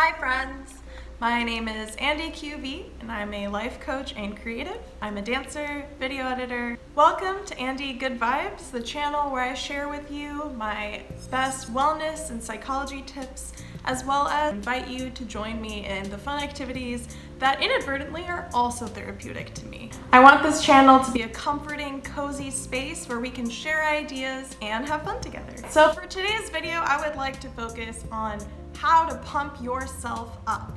Hi friends! My name is Andy QV and I'm a life coach and creative. I'm a dancer, video editor. Welcome to Andy Good Vibes, the channel where I share with you my best wellness and psychology tips, as well as invite you to join me in the fun activities that inadvertently are also therapeutic to me. I want this channel to be a comforting, cozy space where we can share ideas and have fun together. So for today's video, I would like to focus on how to pump yourself up.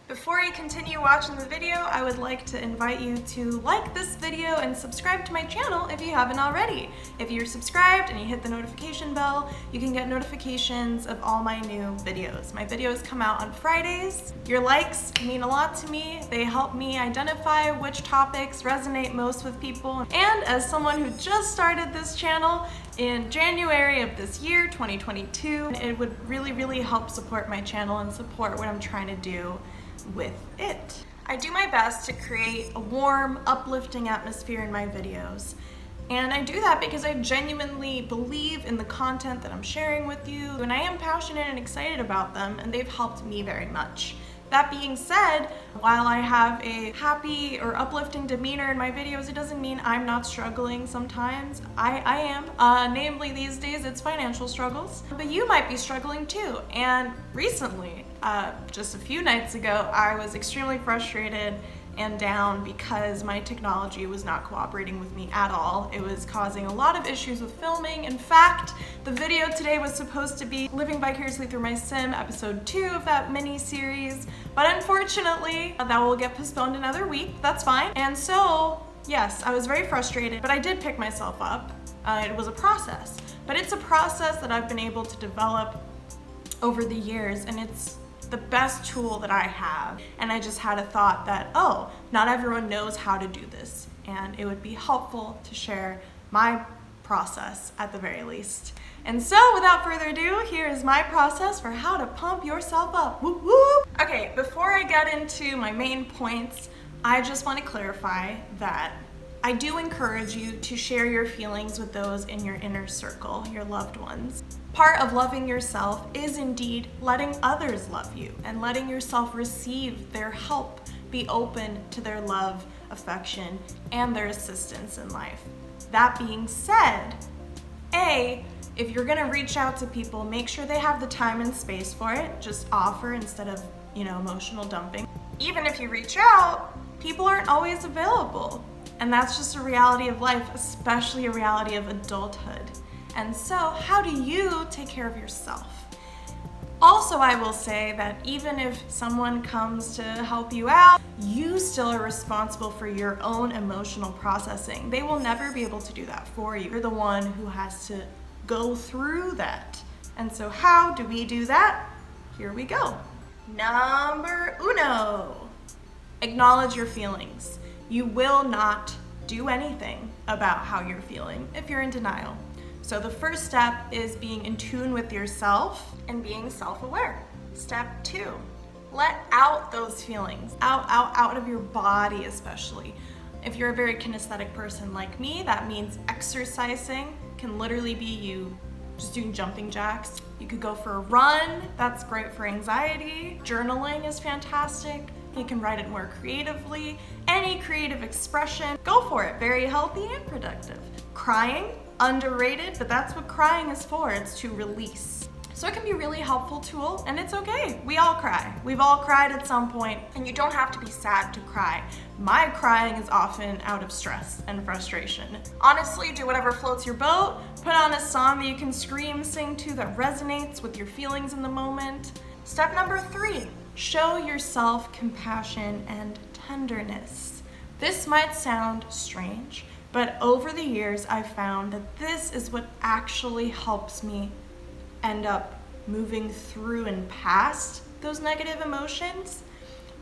Before you continue watching the video, I would like to invite you to like this video and subscribe to my channel if you haven't already. If you're subscribed and you hit the notification bell, you can get notifications of all my new videos. My videos come out on Fridays. Your likes mean a lot to me. They help me identify which topics resonate most with people. And as someone who just started this channel in January of this year, 2022, it would really help support my channel and support what I'm trying to do with it. I do my best to create a warm, uplifting atmosphere in my videos. And I do that because I genuinely believe in the content that I'm sharing with you, and I am passionate and excited about them, and they've helped me very much. That being said, while I have a happy or uplifting demeanor in my videos, it doesn't mean I'm not struggling sometimes. I am. Namely these days, it's financial struggles. But you might be struggling too. And recently, just a few nights ago, I was extremely frustrated and down because my technology was not cooperating with me at all. It was causing a lot of issues with filming. In fact, the video today was supposed to be Living Vicariously Through My Sim, episode 2 of that mini-series, but unfortunately, that will get postponed another week. That's fine. And so, yes, I was very frustrated, but I did pick myself up. It was a process, but it's a process that I've been able to develop over the years, and it's the best tool that I have. And I just had a thought that, oh, not everyone knows how to do this, and it would be helpful to share my process at the very least. And so without further ado, here is my process for how to pump yourself up. Whoop, whoop. Okay, before I get into my main points, I just want to clarify that I do encourage you to share your feelings with those in your inner circle, your loved ones. Part of loving yourself is indeed letting others love you and letting yourself receive their help, be open to their love, affection, and their assistance in life. That being said, if you're gonna reach out to people, make sure they have the time and space for it. Just offer instead of, emotional dumping. Even if you reach out, people aren't always available. And that's just a reality of life, especially a reality of adulthood. And so, how do you take care of yourself? Also, I will say that even if someone comes to help you out, you still are responsible for your own emotional processing. They will never be able to do that for you. You're the one who has to go through that. And so how do we do that? Here we go. Number uno, acknowledge your feelings. You will not do anything about how you're feeling if you're in denial. So the first step is being in tune with yourself and being self-aware. Step 2, let out those feelings, out of your body especially. If you're a very kinesthetic person like me, that means exercising can literally be you just doing jumping jacks. You could go for a run, that's great for anxiety. Journaling is fantastic. You can write it more creatively. Any creative expression, go for it. Very healthy and productive. Crying, underrated, but that's what crying is for. It's to release. So it can be a really helpful tool, and it's okay. We all cry. We've all cried at some point, and you don't have to be sad to cry. My crying is often out of stress and frustration. Honestly, do whatever floats your boat. Put on a song that you can scream, sing to that resonates with your feelings in the moment. Step number 3, show yourself compassion and tenderness. This might sound strange, but over the years, I've found that this is what actually helps me end up moving through and past those negative emotions.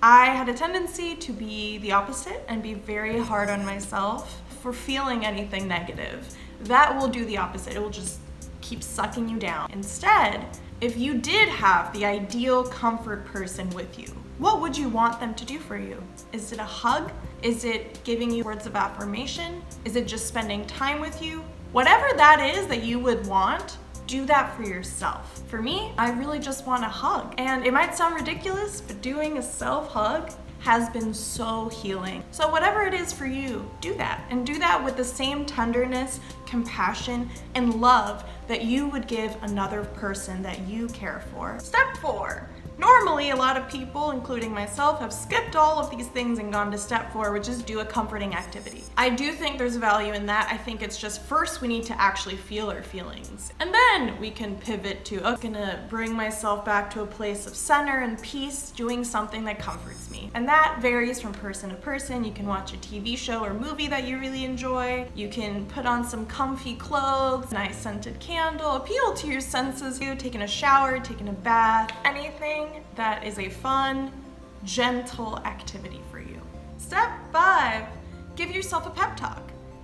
I had a tendency to be the opposite and be very hard on myself for feeling anything negative. That will do the opposite. It will just keep sucking you down. Instead, if you did have the ideal comfort person with you, what would you want them to do for you? Is it a hug? Is it giving you words of affirmation? Is it just spending time with you? Whatever that is that you would want, do that for yourself. For me, I really just want a hug. And it might sound ridiculous, but doing a self-hug has been so healing. So whatever it is for you, do that. And do that with the same tenderness, compassion, and love that you would give another person that you care for. Step 4. Normally, a lot of people, including myself, have skipped all of these things and gone to step 4, which is do a comforting activity. I do think there's value in that. I think it's just first we need to actually feel our feelings. And then we can pivot to, I'm gonna bring myself back to a place of center and peace, doing something that comforts me. And that varies from person to person. You can watch a TV show or movie that you really enjoy. You can put on some comfy clothes, nice scented candle, appeal to your senses, taking a shower, taking a bath, anything that is a fun, gentle activity for you. Step 5, give yourself a pep talk.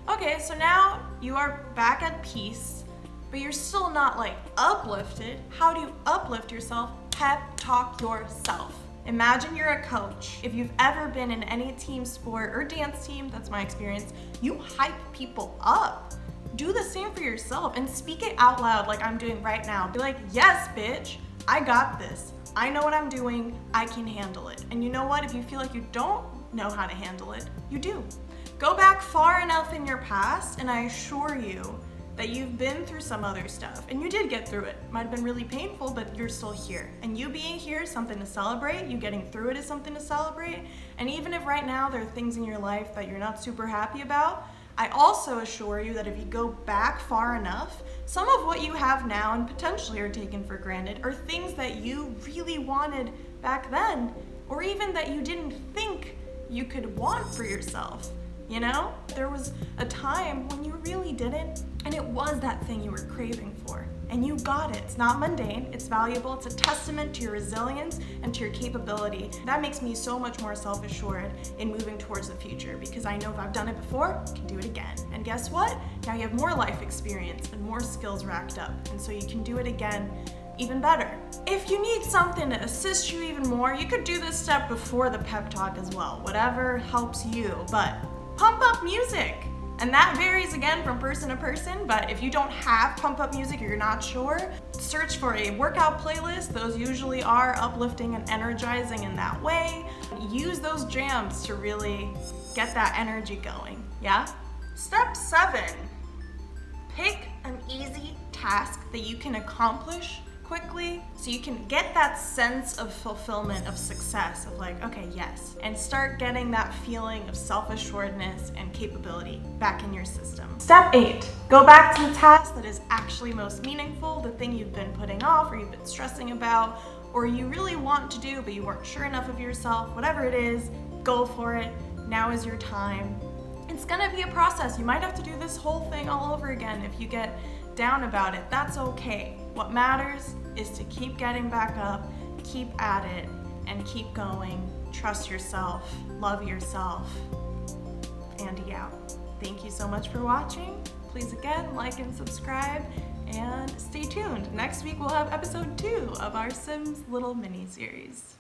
Okay, so now you are back at peace, but you're still not like uplifted. How do you uplift yourself? Pep talk yourself. Imagine you're a coach. If you've ever been in any team sport or dance team, that's my experience, you hype people up. Do the same for yourself and speak it out loud like I'm doing right now. Be like, yes, bitch, I got this. I know what I'm doing, I can handle it. And you know what? If you feel like you don't know how to handle it, you do. Go back far enough in your past, and I assure you that you've been through some other stuff, and you did get through it. Might have been really painful, but you're still here. And you being here is something to celebrate. You getting through it is something to celebrate. And even if right now there are things in your life that you're not super happy about, I also assure you that if you go back far enough, some of what you have now and potentially are taken for granted are things that you really wanted back then, or even that you didn't think you could want for yourself. You know, there was a time when you really didn't, and it was that thing you were craving for, and you got it. It's not mundane, it's valuable, it's a testament to your resilience and to your capability. That makes me so much more self-assured in moving towards the future, because I know if I've done it before, I can do it again. And guess what? Now you have more life experience and more skills racked up, and so you can do it again even better. If you need something to assist you even more, you could do this step before the pep talk as well, whatever helps you, but pump up music. And that varies again from person to person, but if you don't have pump up music or you're not sure, search for a workout playlist. Those usually are uplifting and energizing in that way. Use those jams to really get that energy going, yeah? Step 7, pick an easy task that you can accomplish quickly so you can get that sense of fulfillment, of success, of like, okay, yes, and start getting that feeling of self-assuredness and capability back in your system. Step 8, go back to the task that is actually most meaningful, the thing you've been putting off or you've been stressing about, or you really want to do but you weren't sure enough of yourself. Whatever it is, go for it. Now is your time. It's gonna be a process. You might have to do this whole thing all over again if you get down about it. That's okay. What matters is to keep getting back up, keep at it, and keep going. Trust yourself, love yourself. Andy out. Thank you so much for watching. Please again, like and subscribe, and stay tuned. Next week we'll have episode 2 of our Sims little mini series.